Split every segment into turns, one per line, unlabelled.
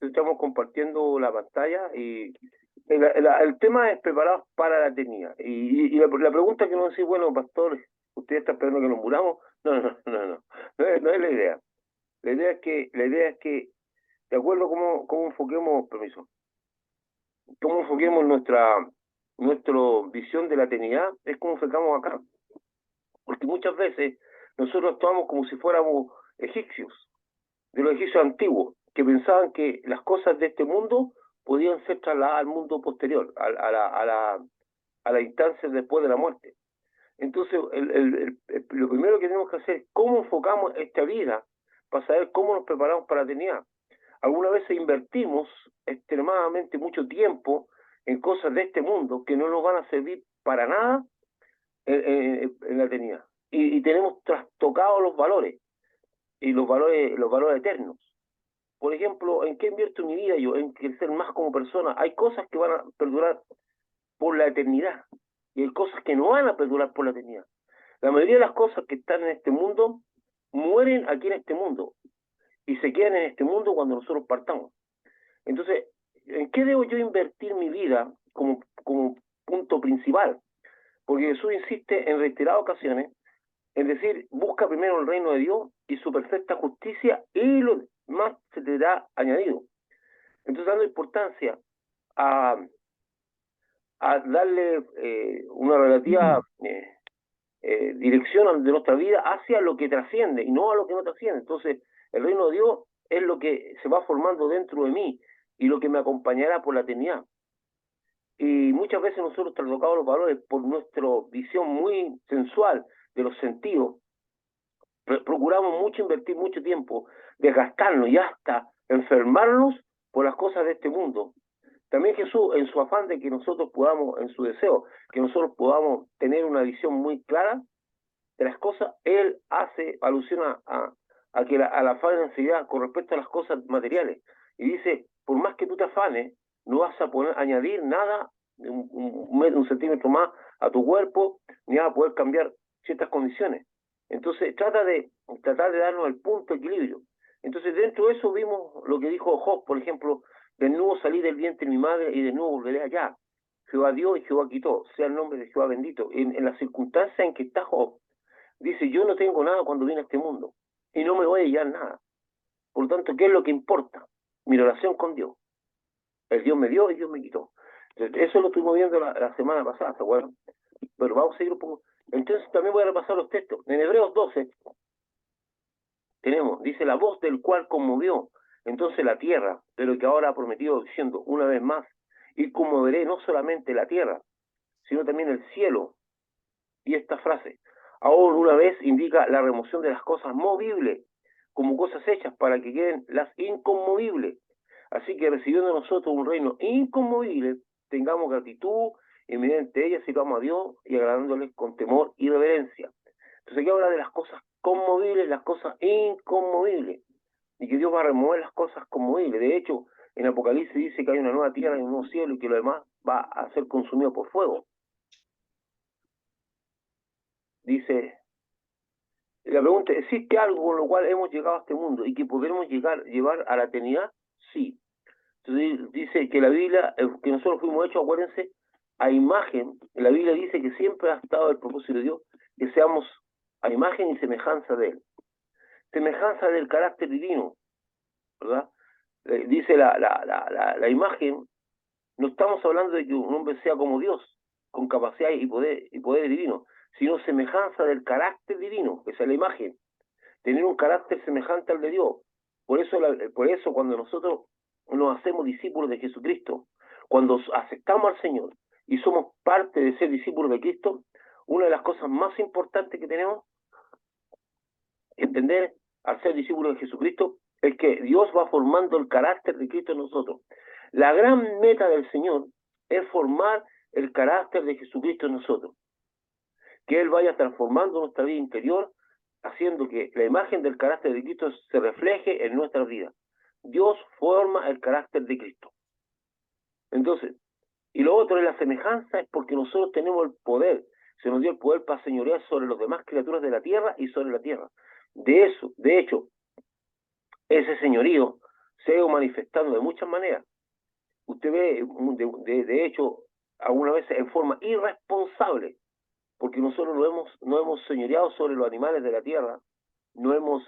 estamos compartiendo la pantalla y el tema es preparados para la eternidad. Y la pregunta que nos dice, bueno, pastor, ¿usted está esperando que nos muramos? No, no, no, no, no es la idea. La idea es que, de acuerdo a cómo enfoquemos, permiso, cómo enfoquemos nuestra visión de la eternidad, es como enfocamos acá. Porque muchas veces nosotros actuamos como si fuéramos egipcios, de los egipcios antiguos, que pensaban que las cosas de este mundo podían ser trasladadas al mundo posterior, a la instancia después de la muerte. Entonces, lo primero que tenemos que hacer es cómo enfocamos esta vida para saber cómo nos preparamos para la eternidad. Algunas veces invertimos extremadamente mucho tiempo en cosas de este mundo que no nos van a servir para nada en la eternidad. Y tenemos trastocado los valores, y los valores eternos. Por ejemplo, ¿en qué invierto mi vida yo? En crecer más como persona. Hay cosas que van a perdurar por la eternidad y hay cosas que no van a perdurar por la eternidad. La mayoría de las cosas que están en este mundo mueren aquí en este mundo y se quedan en este mundo cuando nosotros partamos. Entonces, ¿en qué debo yo invertir mi vida como punto principal? Porque Jesús insiste en reiteradas ocasiones en decir, busca primero el reino de Dios y su perfecta justicia y lo más se te da añadido. Entonces, dando importancia a, a darle una relativa dirección de nuestra vida hacia lo que trasciende y no a lo que no trasciende. Entonces, el reino de Dios es lo que se va formando dentro de mí y lo que me acompañará por la eternidad. Y muchas veces nosotros trasladamos los valores por nuestra visión muy sensual de los sentidos, procuramos mucho invertir mucho tiempo, desgastarnos y hasta enfermarnos por las cosas de este mundo. También Jesús, en su afán de que nosotros podamos, en su deseo, que nosotros podamos tener una visión muy clara de las cosas, Él hace alusión a que a la afán de ansiedad con respecto a las cosas materiales. Y dice, por más que tú te afanes, no vas a poder añadir nada, un centímetro más a tu cuerpo, ni vas a poder cambiar ciertas condiciones. Entonces, tratar de darnos el punto de equilibrio. Entonces, dentro de eso vimos lo que dijo Job, por ejemplo, desnudo salí del vientre de mi madre y desnudo volveré allá. Jehová dio y Jehová quitó, sea el nombre de Jehová bendito. En las circunstancias en que está Job, dice, yo no tengo nada cuando vine a este mundo y no me voy a llevar nada. Por lo tanto, ¿qué es lo que importa? Mi relación con Dios. El Dios me dio y Dios me quitó. Entonces, eso lo estuvimos viendo la semana pasada, ¿se acuerdan? Pero vamos a seguir un poco. Entonces también voy a repasar los textos. En Hebreos 12 tenemos, dice, la voz del cual conmovió entonces la tierra, pero que ahora ha prometido diciendo una vez más, y conmoveré no solamente la tierra, sino también el cielo. Y esta frase, aún una vez, indica la remoción de las cosas movibles como cosas hechas para que queden las inconmovibles. Así que recibiendo nosotros un reino inconmovible, tengamos gratitud y mediante ella sirvamos a Dios y agradándoles con temor y reverencia. Entonces aquí habla de las cosas conmovibles, las cosas inconmovibles, y que Dios va a remover las cosas conmovibles. De hecho, en Apocalipsis dice que hay una nueva tierra y un nuevo cielo y que lo demás va a ser consumido por fuego. Dice, la pregunta, ¿existe algo con lo cual hemos llegado a este mundo y que podemos llevar a la eternidad? Sí. Entonces dice que la Biblia, que nosotros fuimos hechos, acuérdense, a imagen. La Biblia dice que siempre ha estado el propósito de Dios, que seamos a imagen y semejanza de Él. Semejanza del carácter divino, ¿verdad? Dice la imagen, no estamos hablando de que un hombre sea como Dios, con capacidad y poder divino, sino semejanza del carácter divino, esa es la imagen. Tener un carácter semejante al de Dios. Por eso cuando nosotros nos hacemos discípulos de Jesucristo, cuando aceptamos al Señor y somos parte de ser discípulos de Cristo, una de las cosas más importantes que tenemos que entender al ser discípulos de Jesucristo es que Dios va formando el carácter de Cristo en nosotros. La gran meta del Señor es formar el carácter de Jesucristo en nosotros. Que Él vaya transformando nuestra vida interior, haciendo que la imagen del carácter de Cristo se refleje en nuestra vida. Dios forma el carácter de Cristo. Entonces, y lo otro es la semejanza, es porque nosotros tenemos el poder, se nos dio el poder para señorear sobre las demás criaturas de la tierra y sobre la tierra. De hecho, ese señorío se ha ido manifestando de muchas maneras. Usted ve, de hecho, algunas veces en forma irresponsable, porque nosotros no hemos señoreado sobre los animales de la tierra, no hemos,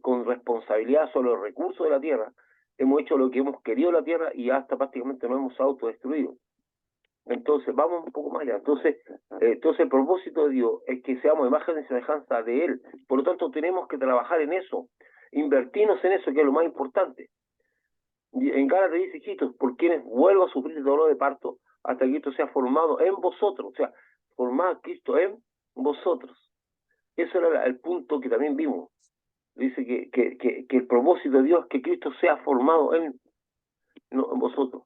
con responsabilidad sobre los recursos de la tierra, hemos hecho lo que hemos querido en la tierra y hasta prácticamente nos hemos autodestruido. Entonces, vamos un poco más allá. Entonces el propósito de Dios es que seamos imagen y semejanza de Él. Por lo tanto, tenemos que trabajar en eso, invertirnos en eso, que es lo más importante. En Gálatas dice, hijitos, por quienes vuelvo a sufrir el dolor de parto hasta que Cristo sea formado en vosotros. O sea, formar Cristo en vosotros. Eso era el punto que también vimos. Dice que el propósito de Dios es que Cristo sea formado en vosotros.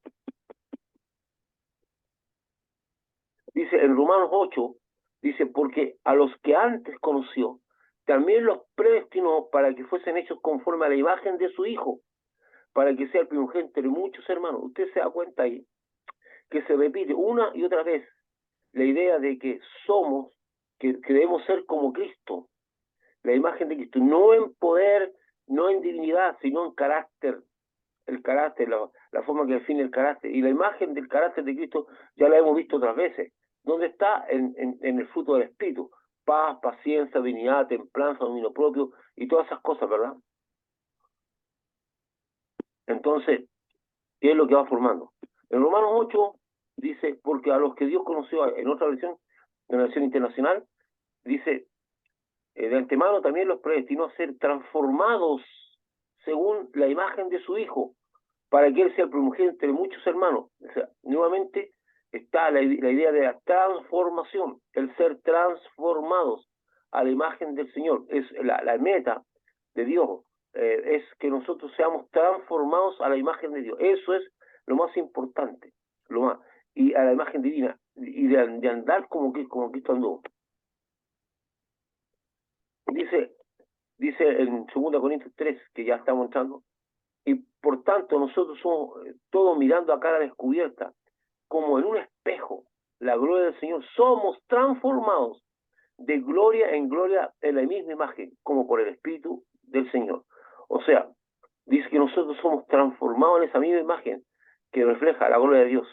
Dice en Romanos 8, dice, porque a los que antes conoció, también los predestinó para que fuesen hechos conforme a la imagen de su Hijo, para que sea el primogénito de muchos hermanos. Usted se da cuenta ahí que se repite una y otra vez la idea de que somos, que debemos ser como Cristo, la imagen de Cristo, no en poder, no en divinidad, sino en carácter, el carácter, la forma que define el carácter. Y la imagen del carácter de Cristo ya la hemos visto otras veces. ¿Dónde está? En el fruto del Espíritu. Paz, paciencia, dignidad, templanza, dominio propio y todas esas cosas, ¿verdad? Entonces, ¿qué es lo que va formando? En Romanos 8 dice, porque a los que Dios conoció, en otra versión, en la versión internacional, dice, de antemano también los predestinó a ser transformados según la imagen de su Hijo, para que Él sea el primogénito de muchos hermanos. O sea, nuevamente está la idea de la transformación, el ser transformados a la imagen del Señor. Es la meta de Dios, es que nosotros seamos transformados a la imagen de Dios. Eso es lo más importante, lo más, y a la imagen divina, y de andar como Cristo andó. Dice en 2 Corintios 3, que ya estamos entrando, y por tanto nosotros somos todos mirando a cara descubierta, como en un espejo, la gloria del Señor, somos transformados de gloria en gloria en la misma imagen, como por el Espíritu del Señor. O sea, dice que nosotros somos transformados en esa misma imagen que refleja la gloria de Dios.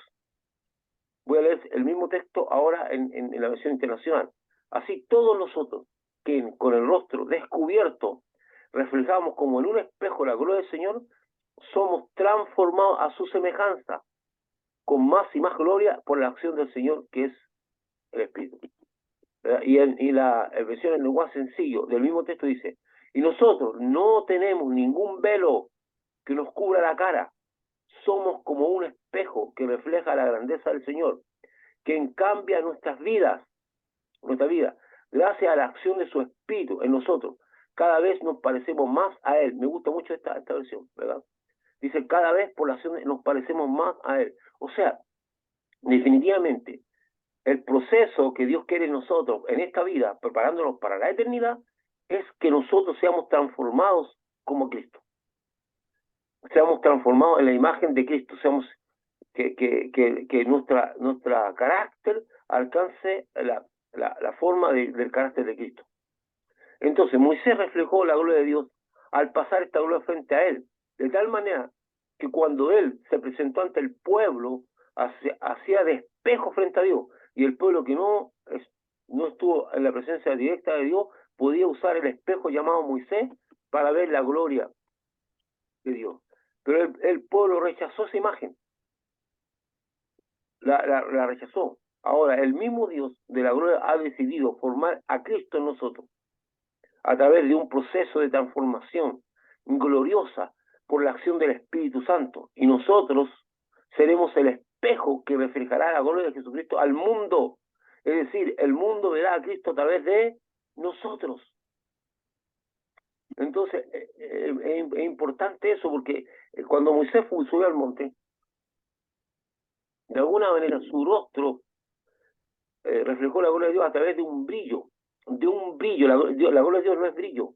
Voy a leer el mismo texto ahora en la versión internacional. Así todos nosotros, que con el rostro descubierto reflejamos como en un espejo la gloria del Señor, somos transformados a su semejanza, con más y más gloria por la acción del Señor, que es el Espíritu. Y la versión en lenguaje sencillo del mismo texto dice, y nosotros no tenemos ningún velo que nos cubra la cara, somos como un espejo que refleja la grandeza del Señor, que cambia nuestra vida, gracias a la acción de su Espíritu en nosotros. Cada vez nos parecemos más a Él. Me gusta mucho esta versión, ¿verdad? Dice, cada vez por la acción nos parecemos más a Él. O sea, definitivamente, el proceso que Dios quiere en nosotros en esta vida, preparándonos para la eternidad, es que nosotros seamos transformados como Cristo. Seamos transformados en la imagen de Cristo, seamos que nuestra carácter alcance la forma del carácter de Cristo. Entonces Moisés reflejó la gloria de Dios al pasar esta gloria frente a él, de tal manera que cuando él se presentó ante el pueblo, hacía de espejo frente a Dios, y el pueblo que no estuvo en la presencia directa de Dios podía usar el espejo llamado Moisés para ver la gloria de Dios. Pero el pueblo rechazó esa imagen, la rechazó. Ahora, el mismo Dios de la gloria ha decidido formar a Cristo en nosotros a través de un proceso de transformación gloriosa por la acción del Espíritu Santo. Y nosotros seremos el espejo que reflejará la gloria de Jesucristo al mundo. Es decir, el mundo verá a Cristo a través de nosotros. Entonces, es importante eso, porque cuando Moisés subió al monte, de alguna manera su rostro reflejó la gloria de Dios a través de un brillo. La gloria de Dios no es brillo.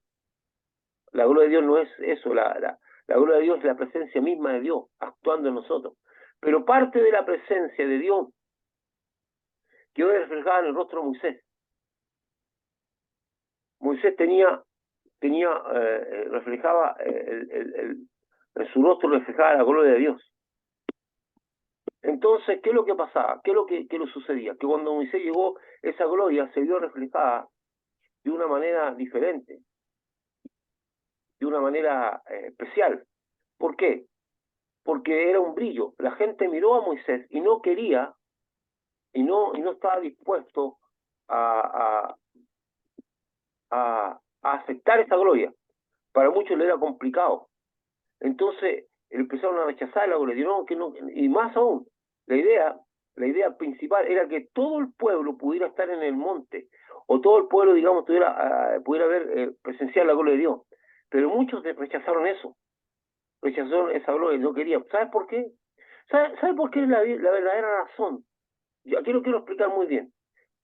La gloria de Dios no es eso. La gloria de Dios es la presencia misma de Dios actuando en nosotros. Pero parte de la presencia de Dios quedó reflejada en el rostro de Moisés. Moisés reflejaba En su rostro reflejaba la gloria de Dios. Entonces, ¿qué es lo que pasaba? ¿Qué es lo sucedía? Que cuando Moisés llegó, esa gloria se vio reflejada de una manera diferente, de una manera especial. ¿Por qué? Porque era un brillo. La gente miró a Moisés y no quería, y no estaba dispuesto a, a aceptar esa gloria. Para muchos le era complicado. Entonces empezaron a rechazar la gloria. No, que no, y más aún, la idea, la idea principal era que todo el pueblo pudiera estar en el monte, o todo el pueblo, digamos, pudiera ver, presenciar la gloria de Dios. Pero muchos rechazaron eso, rechazaron esa gloria, no querían. ¿Sabes por qué? ¿Sabe por qué es la verdadera razón? Yo aquí lo quiero explicar muy bien.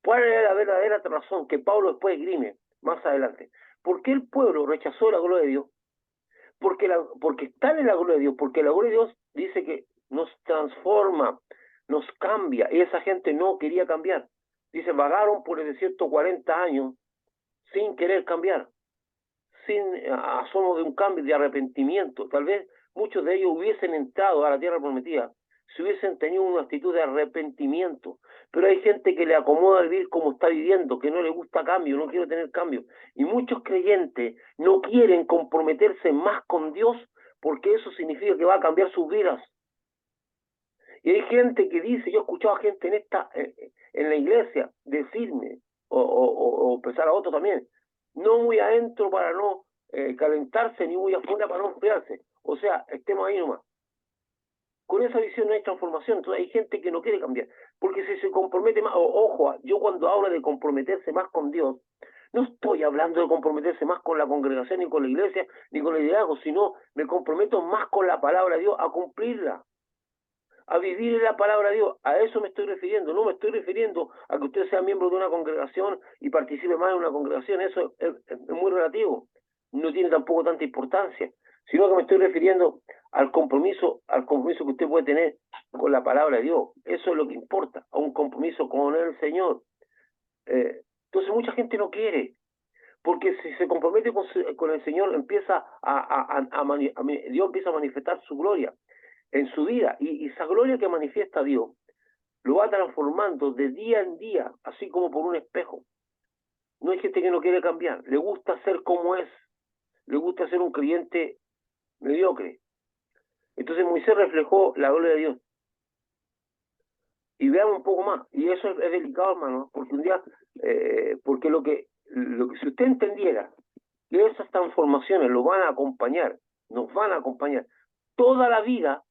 ¿Cuál era la verdadera razón que Pablo después esgrime más adelante? ¿Por qué el pueblo rechazó la gloria de Dios? Porque están en la gloria de Dios, porque la gloria de Dios dice que nos transforma, nos cambia, y esa gente no quería cambiar. Dice, vagaron por el desierto 40 años sin querer cambiar, sin asomo de un cambio, de arrepentimiento. Tal vez muchos de ellos hubiesen entrado a la tierra prometida si hubiesen tenido una actitud de arrepentimiento. Pero hay gente que le acomoda vivir como está viviendo, que no le gusta cambio, no quiere tener cambio. Y muchos creyentes no quieren comprometerse más con Dios porque eso significa que va a cambiar sus vidas. Y hay gente que dice, yo he escuchado a gente en la iglesia decirme, o empezar a otros también, no muy adentro para no calentarse, ni muy afuera para no enfriarse. O sea, estemos ahí nomás. Con esa visión no hay transformación. Entonces hay gente que no quiere cambiar. Porque si se compromete más, ojo, yo cuando hablo de comprometerse más con Dios, no estoy hablando de comprometerse más con la congregación, ni con la iglesia, ni con el liderazgo, sino me comprometo más con la palabra de Dios a cumplirla, a vivir la palabra de Dios. A eso me estoy refiriendo. No me estoy refiriendo a que usted sea miembro de una congregación y participe más en una congregación. Eso es muy relativo. No tiene tampoco tanta importancia. Sino que me estoy refiriendo al compromiso que usted puede tener con la palabra de Dios. Eso es lo que importa, a un compromiso con el Señor. Entonces mucha gente no quiere, porque si se compromete con el Señor, Dios empieza a manifestar su gloria en su vida, y esa gloria que manifiesta Dios lo va transformando de día en día, así como por un espejo. No hay gente que no quiere cambiar, le gusta ser como es, le gusta ser un creyente mediocre. Entonces Moisés reflejó la gloria de Dios. Y veamos un poco más, y eso es delicado, hermano, porque un día, porque si usted entendiera que esas transformaciones lo van a acompañar, nos van a acompañar toda la vida,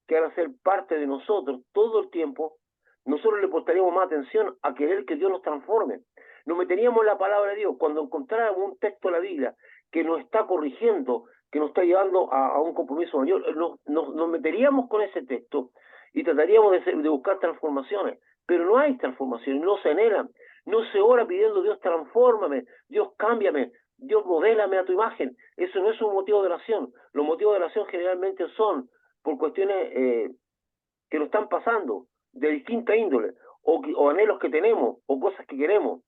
que van a ser parte de nosotros todo el tiempo, nosotros le prestaríamos más atención a querer que Dios nos transforme. Nos meteríamos en la palabra de Dios. Cuando encontráramos un texto de la Biblia que nos está corrigiendo, que nos está llevando a un compromiso mayor, nos meteríamos con ese texto y trataríamos de buscar transformaciones. Pero no hay transformaciones, no se anhelan. No se ora pidiendo, Dios transfórmame, Dios cámbiame, Dios modélame a tu imagen. Eso no es un motivo de oración. Los motivos de oración generalmente son por cuestiones que nos están pasando, de distinta índole, o anhelos que tenemos, o cosas que queremos,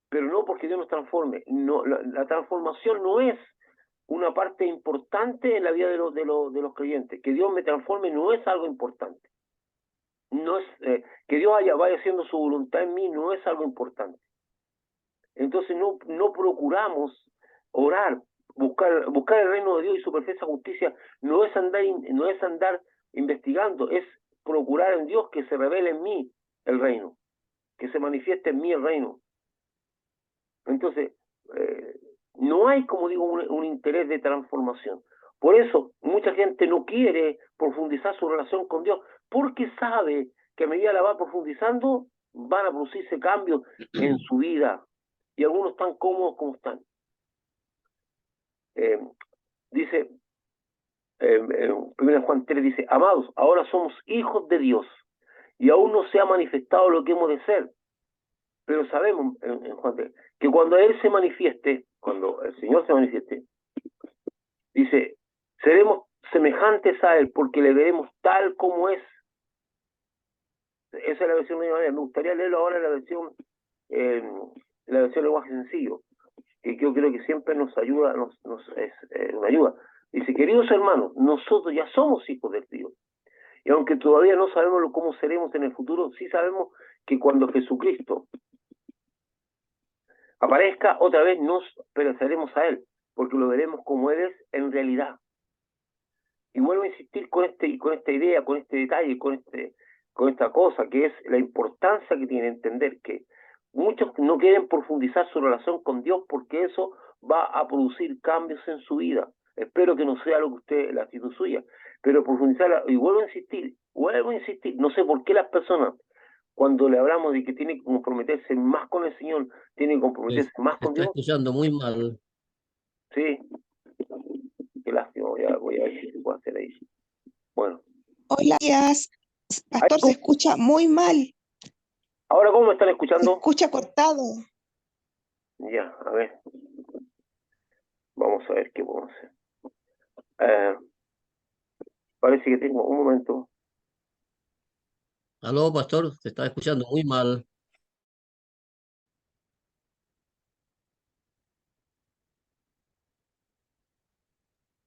pero no porque Dios nos transforme. No, la transformación no es una parte importante en la vida de los creyentes. Que Dios me transforme no es algo importante. No es que Dios vaya haciendo su voluntad en mí, no es algo importante. Entonces no procuramos orar, buscar el reino de Dios y su perfecta justicia. No es andar investigando, es procurar en Dios que se revele en mí el reino, que se manifieste en mí el reino. Entonces, no hay, como digo, un interés de transformación. Por eso, mucha gente no quiere profundizar su relación con Dios, porque sabe que a medida la va profundizando, van a producirse cambios en su vida. Y algunos están cómodos como están. Dice, 1 Juan 3 dice, amados, ahora somos hijos de Dios, y aún no se ha manifestado lo que hemos de ser. Pero sabemos, en Juan 3, que cuando Él se manifieste, cuando el Señor se manifieste, dice, seremos semejantes a Él, porque le veremos tal como es. Esa es la versión de mi manera. Me gustaría leerlo ahora en la versión lenguaje sencillo, que yo creo que siempre nos ayuda, es una ayuda. Dice, queridos hermanos, nosotros ya somos hijos de Dios. Y aunque todavía no sabemos cómo seremos en el futuro, sí sabemos que cuando Jesucristo aparezca otra vez nos pareceremos a Él, porque lo veremos como Él es en realidad. Y vuelvo a insistir con esta idea, con este detalle, con esta cosa, que es la importancia que tiene entender que muchos no quieren profundizar su relación con Dios porque eso va a producir cambios en su vida. Espero que no sea lo que usted, la actitud suya, pero profundizar, y vuelvo a insistir, no sé por qué las personas, cuando le hablamos de que tienen que comprometerse más con el Señor, tienen que comprometerse más
Se
con
está
Dios,
escuchando muy mal.
sí, qué lástima, ya voy a ver si se puede hacer ahí. Bueno,
Hola, días.
ahí,
Pastor, se escucha muy mal,
ahora, ¿cómo me están
se
escuchando?
escucha cortado.
Ya, a ver, vamos a ver qué podemos hacer. Eh, parece que tengo un momento.
Aló, pastor, se está escuchando muy mal.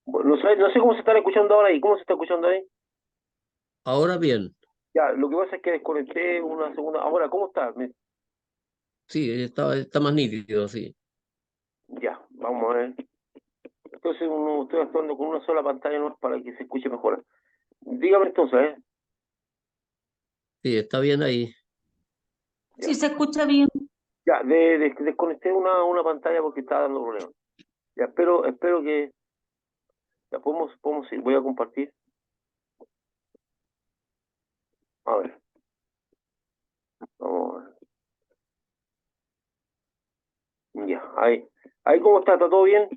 Bueno, no sé cómo se están escuchando ahora ahí. ¿Cómo se está escuchando ahí?
Ahora bien,
Ya, lo que pasa es que desconecté una segunda. Ahora, ¿cómo está?
sí, está más nítido, sí.
Ya, vamos a ver. Entonces, estoy actuando con una sola pantalla no es para que se escuche mejor. Dígame entonces, ¿eh?
Sí, está bien ahí.
Ya,
Sí, se escucha bien.
ya desconecté una pantalla porque está dando problemas. Ya, espero que. Ya, podemos ir. Voy a compartir. A ver, vamos a ver. Ya, ahí. Ahí, ¿cómo está? ¿Está todo bien?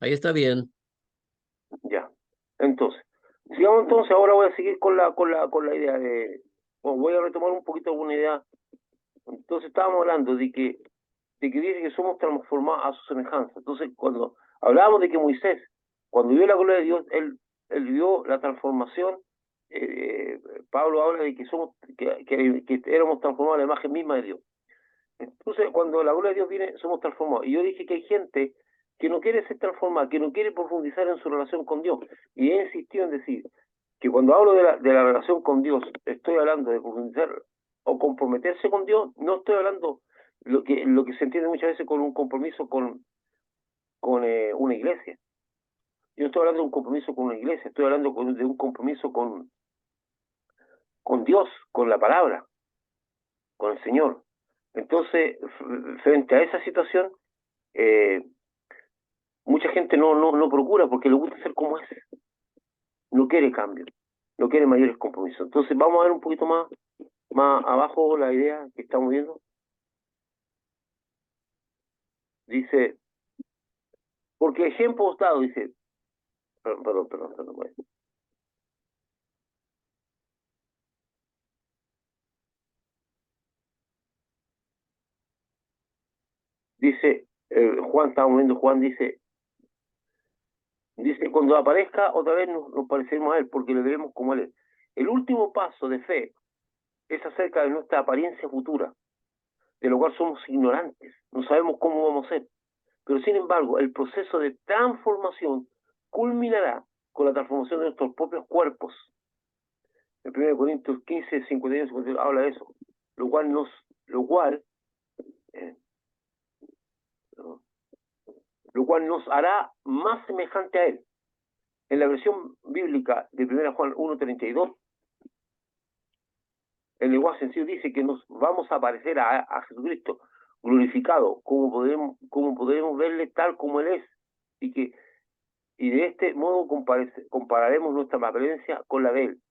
Ahí está bien.
Ya. Entonces, sigamos entonces, ahora voy a seguir con la idea de, o voy a retomar un poquito alguna idea. Entonces estábamos hablando de que dice que somos transformados a su semejanza. Entonces, cuando hablábamos de que Moisés, cuando vio la gloria de Dios, él vio la transformación. Pablo habla de que que éramos transformados a la imagen misma de Dios. Entonces, cuando la gloria de Dios viene, somos transformados. Y yo dije que hay gente que no quiere ser transformada, que no quiere profundizar en su relación con Dios. Y he insistido en decir que cuando hablo de la relación con Dios, estoy hablando de profundizar o comprometerse con Dios, no estoy hablando lo que se entiende muchas veces con un compromiso con una iglesia. Yo no estoy hablando de un compromiso con una iglesia, estoy hablando de un compromiso con Dios, con la palabra, con el Señor. Entonces, frente a esa situación, eh, mucha gente no procura porque le gusta ser como es, no quiere cambio, no quiere mayores compromisos. Entonces vamos a ver un poquito más abajo la idea que estamos viendo. Dice, porque ejemplo dado, dice, perdón, bueno. Dice, Juan, estamos viendo, Juan dice, cuando aparezca otra vez nos pareceremos a él, porque le veremos como él es. El último paso de fe es acerca de nuestra apariencia futura, de lo cual somos ignorantes, no sabemos cómo vamos a ser. Pero sin embargo, el proceso de transformación culminará con la transformación de nuestros propios cuerpos. En 1 Corintios 15, 51 y 52 habla de eso, eh, lo cual nos hará más semejante a él. En la versión bíblica de 1 Juan 1:32, el lenguaje sencillo dice que nos vamos a parecer a Jesucristo glorificado, como podemos verle tal como él es, y de este modo compararemos nuestra apariencia con la de él.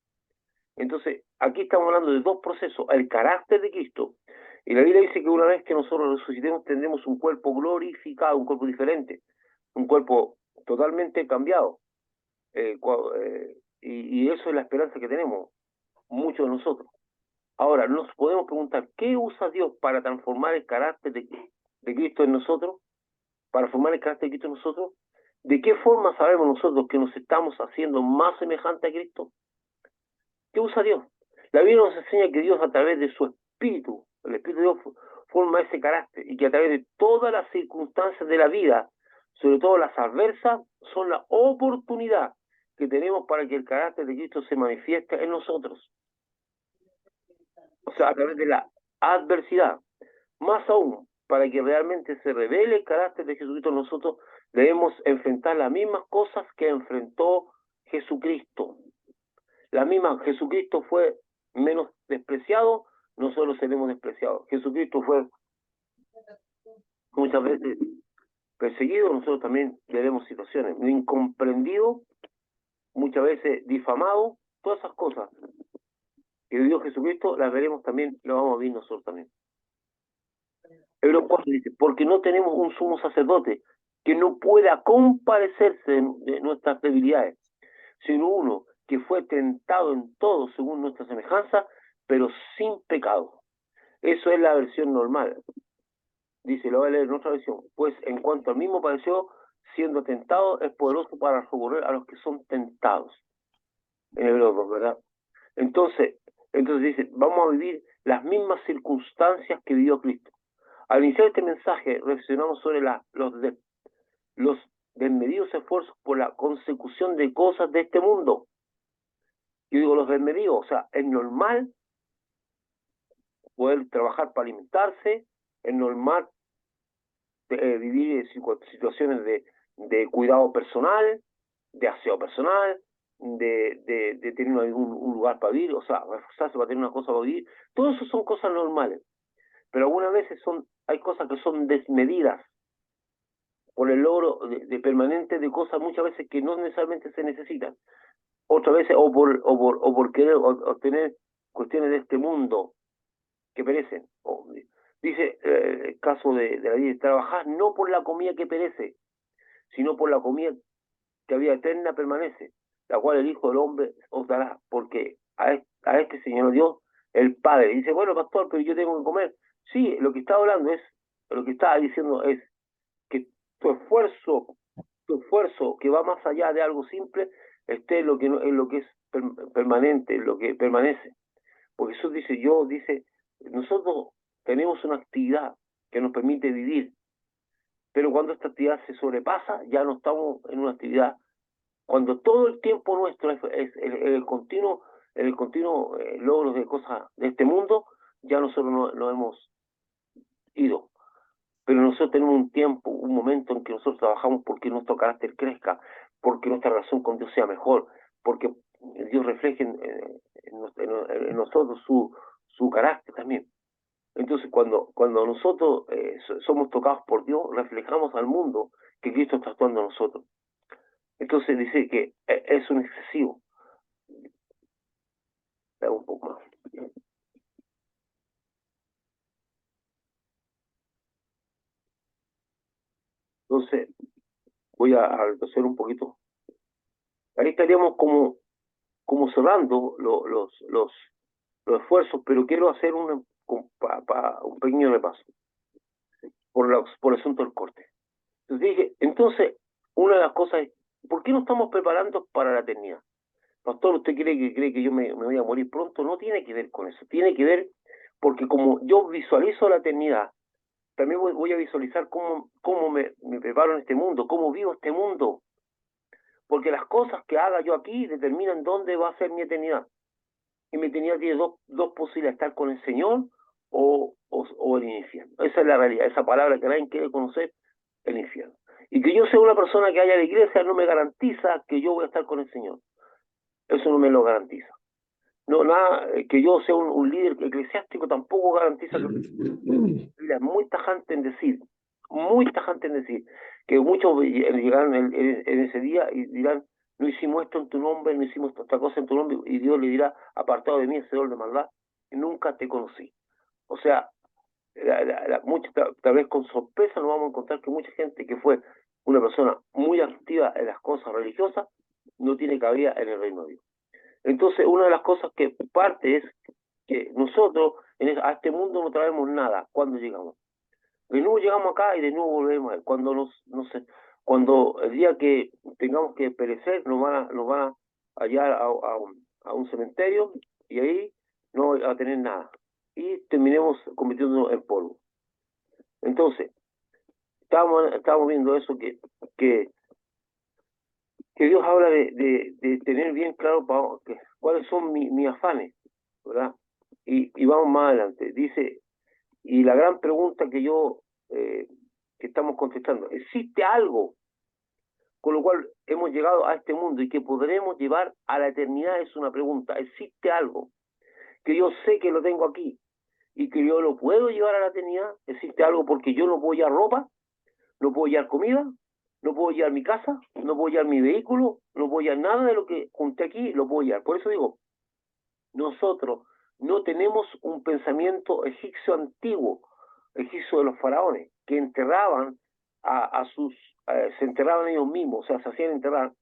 Entonces, aquí estamos hablando de dos procesos, el carácter de Cristo, y la Biblia dice que una vez que nosotros resucitemos tendremos un cuerpo glorificado, un cuerpo diferente, un cuerpo totalmente cambiado, y eso es la esperanza que tenemos, muchos de nosotros. Ahora, nos podemos preguntar, ¿qué usa Dios para transformar el carácter de Cristo en nosotros? Para formar el carácter de Cristo en nosotros. ¿De qué forma sabemos nosotros que nos estamos haciendo más semejantes a Cristo? ¿Qué usa Dios? La Biblia nos enseña que Dios a través de su Espíritu, el Espíritu de Dios forma ese carácter y que a través de todas las circunstancias de la vida sobre todo las adversas, son la oportunidad que tenemos para que el carácter de Cristo se manifieste en nosotros. O sea, a través de la adversidad. Más aún, para que realmente se revele el carácter de Jesucristo en nosotros, debemos enfrentar las mismas cosas que enfrentó Jesucristo. Jesucristo fue menos despreciado, nosotros seremos despreciados. Jesucristo fue muchas veces perseguido, nosotros también veremos situaciones. Incomprendido, muchas veces difamado, todas esas cosas que vivió Jesucristo, las veremos también, las vamos a vivir nosotros también. Hebreos 4 dice, porque no tenemos un sumo sacerdote que no pueda compadecerse de nuestras debilidades, sino uno que fue tentado en todo según nuestra semejanza, pero sin pecado. Eso es la versión normal. Dice, lo voy a leer en otra versión. Pues en cuanto al mismo padeció, siendo tentado, es poderoso para socorrer a los que son tentados. En Hebreos 2, ¿verdad? Entonces dice, vamos a vivir las mismas circunstancias que vivió Cristo. Al iniciar este mensaje, reflexionamos sobre los desmedidos esfuerzos por la consecución de cosas de este mundo. Yo digo los desmedidos, o sea, es normal poder trabajar para alimentarse, es normal vivir situaciones de cuidado personal, de aseo personal, de tener un lugar para vivir, o sea, reforzarse para tener una cosa para vivir. Todo eso son cosas normales, pero algunas veces hay cosas que son desmedidas por el logro de permanente de cosas muchas veces que no necesariamente se necesitan. Otras veces o por querer obtener cuestiones de este mundo que perecen. Dice el caso de la vida, trabajar no por la comida que perece, sino por la comida que a vida eterna permanece, la cual el Hijo del Hombre os dará, porque a este Señor Dios, el Padre. Y dice, bueno, pastor, pero yo tengo que comer. Sí, lo que está hablando lo que está diciendo es que tu esfuerzo que va más allá de algo simple, esté en lo que es permanente, en lo que permanece. Porque Jesús dice, nosotros tenemos una actividad que nos permite vivir, pero cuando esta actividad se sobrepasa, ya no estamos en una actividad. Cuando todo el tiempo nuestro es el continuo logro de cosas de este mundo, ya nosotros no hemos ido. Pero nosotros tenemos un tiempo, un momento en que nosotros trabajamos porque nuestro carácter crezca, porque nuestra relación con Dios sea mejor, porque Dios refleje en nosotros su carácter también. Entonces, cuando nosotros somos tocados por Dios, reflejamos al mundo que Cristo está actuando en nosotros. Entonces dice que es un excesivo. Un poco más. Entonces, voy a retroceder un poquito. Ahí estaríamos como cerrando los esfuerzos, pero quiero hacer un pequeño repaso por el asunto del corte. Entonces, una de las cosas es, ¿por qué no estamos preparando para la eternidad? Pastor, ¿usted cree que yo me voy a morir pronto? No tiene que ver con eso, tiene que ver porque como yo visualizo la eternidad, también voy a visualizar cómo me preparo en este mundo, cómo vivo este mundo. Porque las cosas que haga yo aquí determinan dónde va a ser mi eternidad. Y mi eternidad tiene dos posibilidades, estar con el Señor o el infierno. Esa es la realidad, esa palabra que nadie quiere conocer, el infierno. Y que yo sea una persona que haya en la iglesia no me garantiza que yo voy a estar con el Señor. Eso no me lo garantiza. No, nada, que yo sea un líder eclesiástico tampoco garantiza que es muy tajante en decir que muchos llegarán en ese día y dirán, no hicimos esto en tu nombre, no hicimos esta cosa en tu nombre, y Dios le dirá, apartado de mí, hacedor de maldad, nunca te conocí. O sea, tal vez con sorpresa nos vamos a encontrar que mucha gente que fue una persona muy activa en las cosas religiosas no tiene cabida en el reino de Dios. Entonces, una de las cosas que parte es que nosotros a este mundo no traemos nada cuando llegamos. De nuevo llegamos acá y de nuevo volvemos. Cuando el día que tengamos que perecer, nos van a hallar a un cementerio y ahí no va a tener nada. Y terminemos convirtiéndonos en polvo. Entonces, estábamos viendo eso, que, que Dios habla de tener bien claro cuáles son mis afanes, ¿verdad? Y vamos más adelante. Dice, y la gran pregunta que estamos contestando, ¿existe algo con lo cual hemos llegado a este mundo y que podremos llevar a la eternidad? Es una pregunta. ¿Existe algo que yo sé que lo tengo aquí y que yo lo puedo llevar a la eternidad? ¿Existe algo porque yo no puedo llevar ropa, no puedo llevar comida, no puedo llevar mi casa, no puedo llevar mi vehículo, no puedo llevar nada de lo que junté aquí, lo puedo llevar? Por eso digo, nosotros no tenemos un pensamiento egipcio antiguo, egipcio de los faraones, que enterraban se enterraban ellos mismos, o sea, se hacían enterrar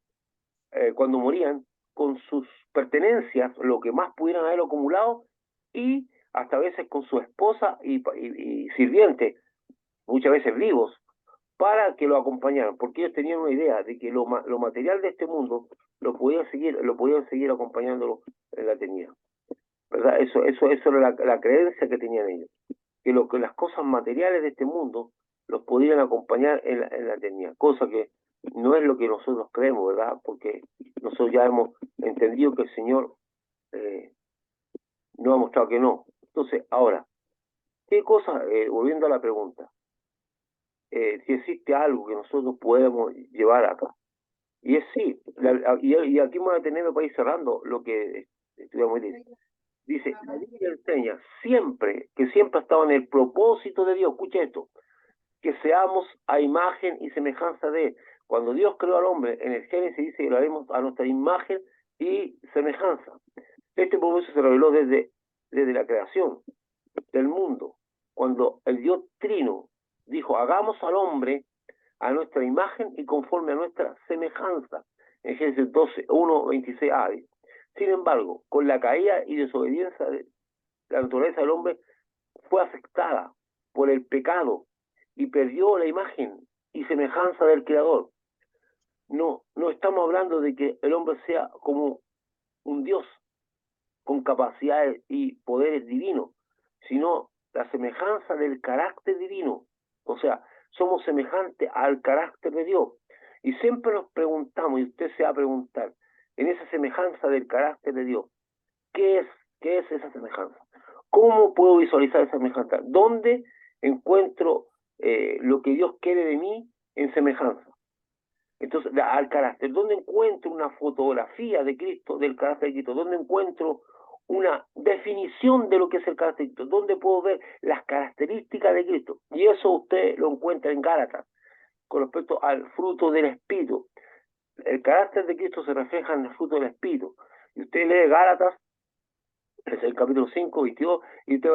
cuando morían con sus pertenencias, lo que más pudieran haber acumulado, y hasta a veces con su esposa y sirvientes, muchas veces vivos, para que lo acompañaran, porque ellos tenían una idea de que lo material de este mundo lo podían seguir acompañándolo en la eternidad, ¿verdad? Eso era la creencia que tenían ellos, que las cosas materiales de este mundo los podían acompañar en la eternidad, cosa que no es lo que nosotros creemos, ¿verdad? Porque nosotros ya hemos entendido que el Señor nos ha mostrado que no. Entonces, ahora, ¿qué cosa, volviendo a la pregunta, si existe algo que nosotros podemos llevar acá? Y es sí, y aquí me voy a tener para ir cerrando lo que estudiamos hoy día. Dice, la Biblia enseña que siempre ha estado en el propósito de Dios. Escucha esto, que seamos a imagen y semejanza de Él. Cuando Dios creó al hombre, en el Génesis dice que lo haremos a nuestra imagen y semejanza. Este propósito se reveló desde la creación del mundo, cuando el Dios Trino dijo, hagamos al hombre a nuestra imagen y conforme a nuestra semejanza. En Génesis 12, 1, 26a. Sin embargo, con la caída y desobediencia de la naturaleza del hombre fue afectada por el pecado y perdió la imagen y semejanza del Creador. No estamos hablando de que el hombre sea como un Dios con capacidades y poderes divinos, sino la semejanza del carácter divino. O sea, somos semejantes al carácter de Dios. Y siempre nos preguntamos, y usted se va a preguntar, en esa semejanza del carácter de Dios, ¿qué es esa semejanza? ¿Cómo puedo visualizar esa semejanza? ¿Dónde encuentro lo que Dios quiere de mí en semejanza? Entonces, al carácter, ¿dónde encuentro una fotografía de Cristo, del carácter de Cristo? ¿Dónde encuentro una definición de lo que es el carácter de Cristo? ¿Dónde puedo ver las características de Cristo? Y eso usted lo encuentra en Gálatas, con respecto al fruto del Espíritu. El carácter de Cristo se refleja en el fruto del Espíritu. Y usted lee Gálatas, es el capítulo 5, 22, y usted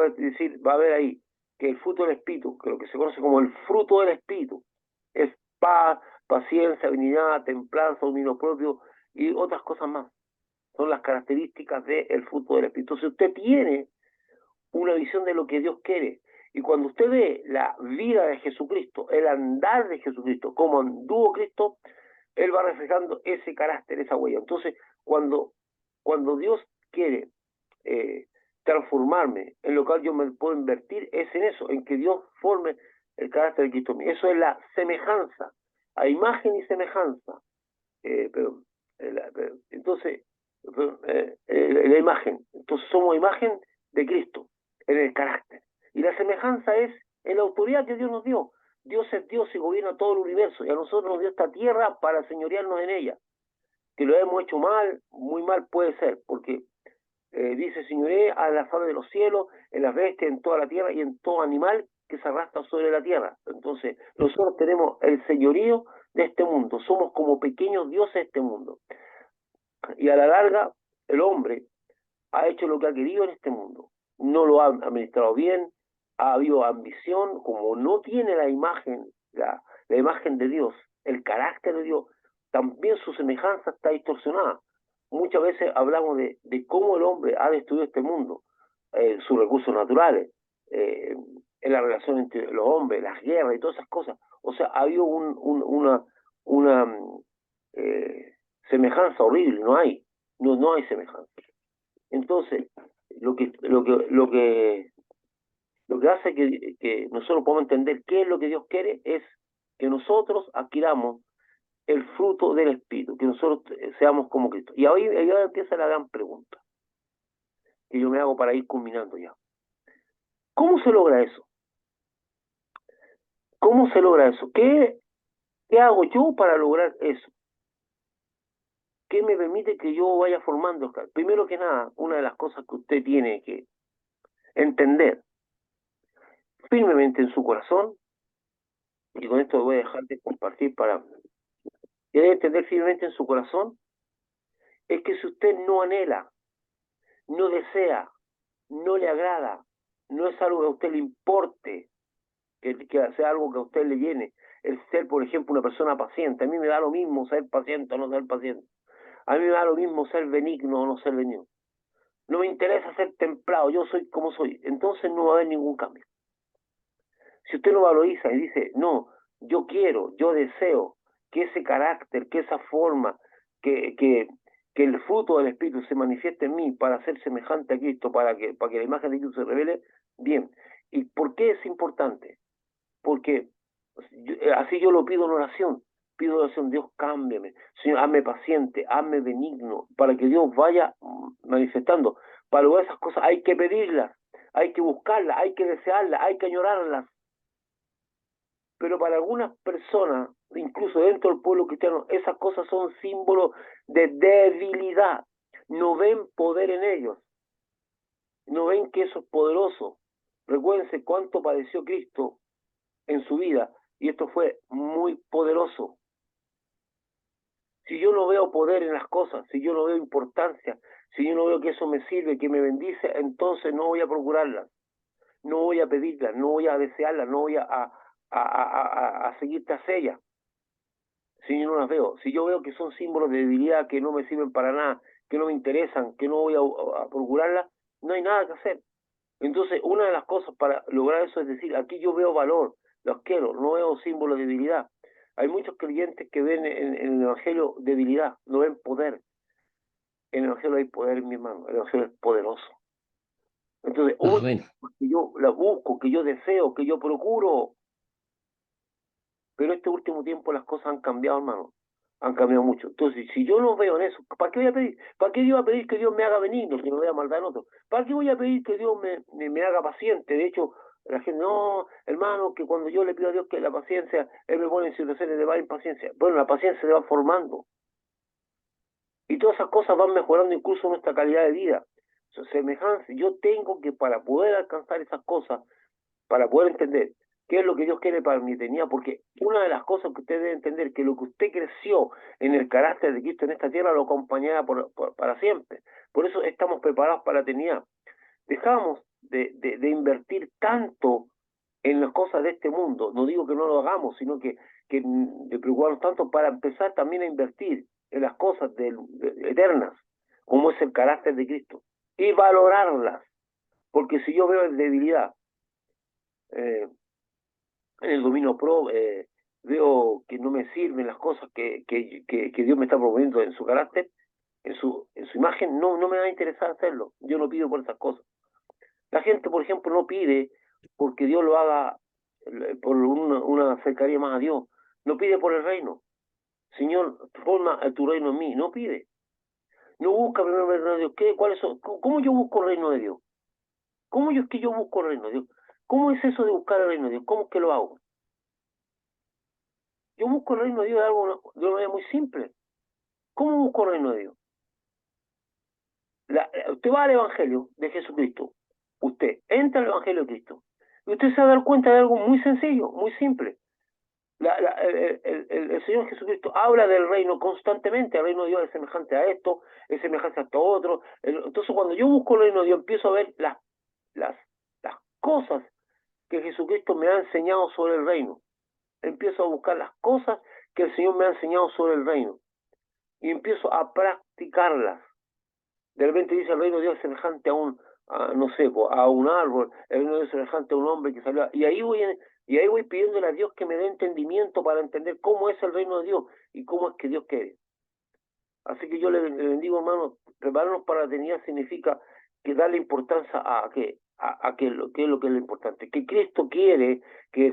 va a ver ahí que el fruto del Espíritu, que lo que se conoce como el fruto del Espíritu, es paz, paciencia, benignidad, templanza, dominio propio y otras cosas más. Son las características del fruto del Espíritu. Entonces usted tiene una visión de lo que Dios quiere. Y cuando usted ve la vida de Jesucristo, el andar de Jesucristo, cómo anduvo Cristo, Él va reflejando ese carácter, esa huella. Entonces, cuando Dios quiere transformarme en lo cual yo me puedo invertir, es en eso, en que Dios forme el carácter de Cristo. Eso es la semejanza, a imagen y semejanza. Entonces, la imagen. Entonces somos imagen de Cristo en el carácter. Y la semejanza es en la autoridad que Dios nos dio. Dios es Dios y gobierna todo el universo. Y a nosotros nos dio esta tierra para señorearnos en ella. Que lo hemos hecho mal, muy mal puede ser, porque dice, señoré a las aves de los cielos, en las bestias, en toda la tierra y en todo animal que se arrastra sobre la tierra. Entonces, nosotros tenemos el señorío de este mundo. Somos como pequeños dioses de este mundo. Y a la larga, el hombre ha hecho lo que ha querido en este mundo. No lo ha administrado bien, ha habido ambición, como no tiene la imagen de Dios, el carácter de Dios, también su semejanza está distorsionada. Muchas veces hablamos de cómo el hombre ha destruido este mundo, sus recursos naturales, en la relación entre los hombres, las guerras y todas esas cosas. O sea, ha habido una semejanza horrible, no hay semejanza. Entonces, lo que hace que nosotros podamos entender qué es lo que Dios quiere es que nosotros adquiramos el fruto del Espíritu, que nosotros seamos como Cristo. Y ahí empieza la gran pregunta que yo me hago para ir culminando ya. ¿Cómo se logra eso? ¿Cómo se logra eso? ¿Qué hago yo para lograr eso? ¿Qué me permite que yo vaya formando? Primero que nada, una de las cosas que usted tiene que entender firmemente en su corazón, y con esto voy a dejar de compartir que debe entender firmemente en su corazón, es que si usted no anhela, no desea, no le agrada, no es algo que a usted le importe, que sea algo que a usted le llene, el ser, por ejemplo, una persona paciente. A mí me da lo mismo ser paciente o no ser paciente. A mí me da lo mismo ser benigno o no ser benigno. No me interesa ser templado, yo soy como soy. Entonces no va a haber ningún cambio. Si usted lo valoriza y dice, no, yo quiero, yo deseo que ese carácter, que esa forma, que el fruto del Espíritu se manifieste en mí para ser semejante a Cristo, para que la imagen de Cristo se revele, bien. ¿Y por qué es importante? Porque así yo lo pido en oración. Pido en oración, Dios, cámbiame. Señor, hazme paciente, hazme benigno, para que Dios vaya manifestando. Para lograr esas cosas hay que pedirlas, hay que buscarlas, hay que desearlas, hay que añorarlas. Pero para algunas personas, incluso dentro del pueblo cristiano, esas cosas son símbolos de debilidad. No ven poder en ellos. No ven que eso es poderoso. Recuérdense cuánto padeció Cristo en su vida, y esto fue muy poderoso. Si yo no veo poder en las cosas, si yo no veo importancia, si yo no veo que eso me sirve, que me bendice, entonces no voy a procurarlas, no voy a pedirlas, no voy a desearlas, no voy a seguir tras ellas. Si yo no las veo, si yo veo que son símbolos de debilidad, que no me sirven para nada, que no me interesan, que no voy a procurarlas, no hay nada que hacer. Entonces, una de las cosas para lograr eso es decir, aquí yo veo valor, los quiero, no veo símbolos de debilidad. Hay muchos creyentes que ven en el Evangelio debilidad, no ven poder. En el Evangelio hay poder, mi hermano, el Evangelio es poderoso. Entonces, que yo la busco, que yo deseo, que yo procuro. Pero este último tiempo las cosas han cambiado, hermano. Han cambiado mucho. Entonces, si yo no veo en eso, ¿para qué voy a pedir? ¿Para qué yo voy a pedir que Dios me haga benigno, que no vea maldad en otro? ¿Para qué voy a pedir que Dios me haga paciente? De hecho, la gente, no, hermano, que cuando yo le pido a Dios que la paciencia, Él me pone en situaciones de más impaciencia. Bueno, la paciencia se va formando. Y todas esas cosas van mejorando incluso nuestra calidad de vida. Semejanza, yo tengo que, para poder alcanzar esas cosas, para poder entender qué es lo que Dios quiere para mi eternidad, porque una de las cosas que usted debe entender, que lo que usted creció en el carácter de Cristo en esta tierra lo acompañará para siempre. Por eso estamos preparados para la eternidad. Dejamos de invertir tanto en las cosas de este mundo. No digo que no lo hagamos, sino que de preocuparnos tanto para empezar también a invertir en las cosas eternas, como es el carácter de Cristo, y valorarlas. Porque si yo veo debilidad, en el dominio veo que no me sirven las cosas que Dios me está proponiendo en su carácter, en su imagen, no me va a interesar hacerlo. Yo no pido por esas cosas. La gente, por ejemplo, no pide porque Dios lo haga por una cercanía más a Dios. No pide por el reino. Señor, forma tu reino en mí. No pide. No busca primero el reino de Dios. ¿Cuáles son? ¿Cómo yo busco el reino de Dios? ¿Cómo es que yo busco el reino de Dios? ¿Cómo es eso de buscar el reino de Dios? ¿Cómo es que lo hago? Yo busco el reino de Dios de una manera muy simple. ¿Cómo busco el reino de Dios? Usted va al Evangelio de Jesucristo. Usted entra al Evangelio de Cristo. Y usted se va a dar cuenta de algo muy sencillo, muy simple. El Señor Jesucristo habla del reino constantemente. El reino de Dios es semejante a esto, es semejante a esto otro. Entonces, cuando yo busco el reino de Dios, empiezo a ver las cosas que Jesucristo me ha enseñado sobre el reino. Empiezo a buscar las cosas que el Señor me ha enseñado sobre el reino. Y empiezo a practicarlas. De repente dice, el reino de Dios es semejante a un árbol, el reino de Dios es semejante a un hombre que salió. Y ahí voy pidiéndole a Dios que me dé entendimiento para entender cómo es el reino de Dios y cómo es que Dios quiere. Así que yo le bendigo, hermano, prepararnos para la eternidad significa que darle importancia a qué es lo que es lo importante. Que Cristo quiere que